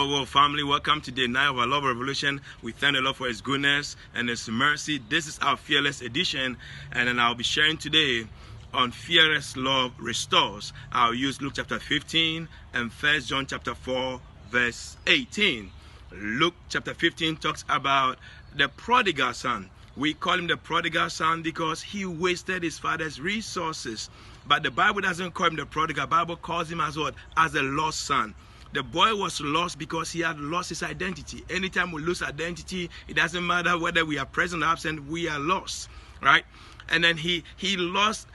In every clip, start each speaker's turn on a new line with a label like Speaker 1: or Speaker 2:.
Speaker 1: Well, family, welcome to day 9 of our Love Revolution. We thank the Lord for His goodness and His mercy. This is our Fearless edition, and then I'll be sharing today on Fearless Love Restores. I'll use Luke chapter 15 and 1 John chapter 4, verse 18. Luke chapter 15 talks about the prodigal son. We call him the prodigal son because he wasted his father's resources. But the Bible doesn't call him the prodigal. The Bible calls him as what? As a lost son. The boy was lost because he had lost his identity. Anytime we lose identity, it doesn't matter whether we are present or absent, we are lost, right? And then he lost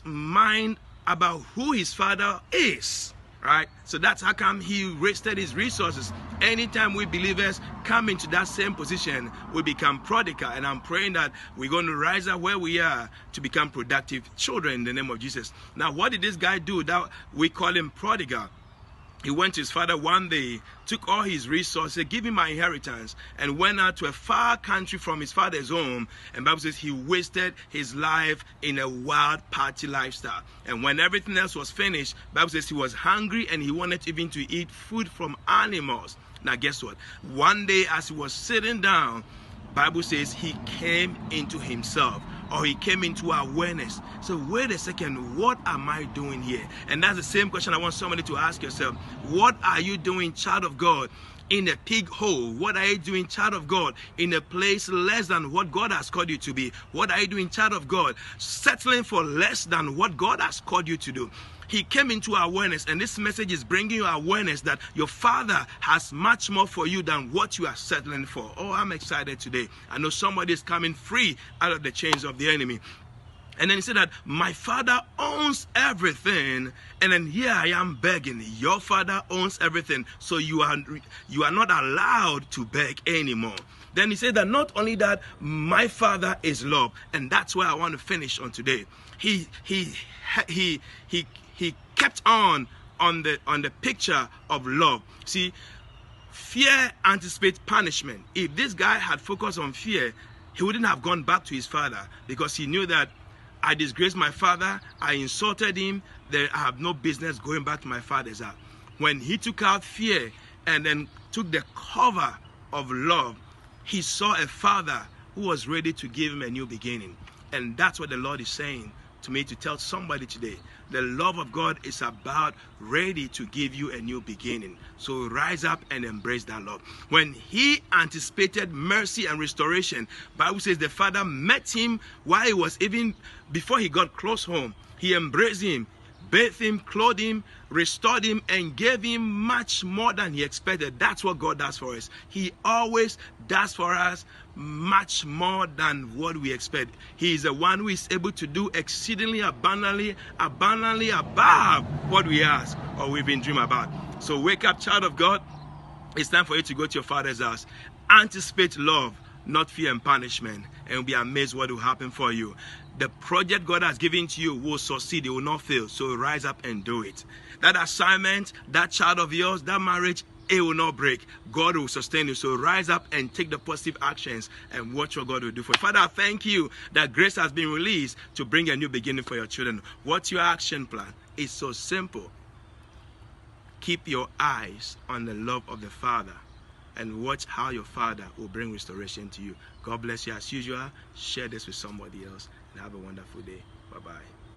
Speaker 1: mind about who his father is, right? So that's how come he wasted his resources. Anytime we believers come into that same position, we become prodigal. And I'm praying that we're going to rise up where we are to become productive children in the name of Jesus. Now, what did this guy do that we call him prodigal? He went to his father one day, took all his resources, gave him my inheritance, and went out to a far country from his father's home. And Bible says he wasted his life in a wild party lifestyle. And when everything else was finished, Bible says he was hungry and he wanted even to eat food from animals. Now guess what? One day as he was sitting down, Bible says he came into himself, or he came into awareness. So wait a second, what am I doing here? And that's the same question I want somebody to ask yourself. What are you doing, child of God, in a pig hole? What are you doing, child of God, in a place less than what God has called you to be? What are you doing, child of God, settling for less than what God has called you to do? He came into awareness, and this message is bringing you awareness that your Father has much more for you than what you are settling for. Oh, I'm excited today. I know somebody is coming free out of the chains of the enemy. And then he said that my Father owns everything, and then here I am begging. Your Father owns everything, so you are not allowed to beg anymore. Then he said that not only that, my Father is love, and that's where I want to finish on today. He kept on the picture of love. See, fear anticipates punishment. If this guy had focused on fear, he wouldn't have gone back to his father, because he knew that I disgraced my father, I insulted him, then I have no business going back to my father's house. When he took out fear and then took the cover of love, he saw a father who was ready to give him a new beginning. And that's what the Lord is saying to me to tell somebody today. The love of God is about ready to give you a new beginning. So rise up and embrace that love. When he anticipated mercy and restoration, Bible says the father met him while he was even before he got close home. He embraced him, bathed him, clothed him, restored him, and gave him much more than he expected. That's what God does for us. He always does for us much more than what we expect. He is the one who is able to do exceedingly abundantly above what we ask or we've been dreaming about. So wake up, child of God. It's time for you to go to your Father's house. Anticipate love, not fear and punishment, and be amazed what will happen for you. The project God has given to you will succeed. It will not fail. So rise up and do it. That assignment, that child of yours, that marriage, it will not break. God will sustain you. So rise up and take the positive actions and watch what God will do for you. Father, I thank you that grace has been released to bring a new beginning for your children. What's your action plan? It's so simple. Keep your eyes on the love of the Father and watch how your Father will bring restoration to you. God bless you as usual. Share this with somebody else and have a wonderful day. Bye-bye.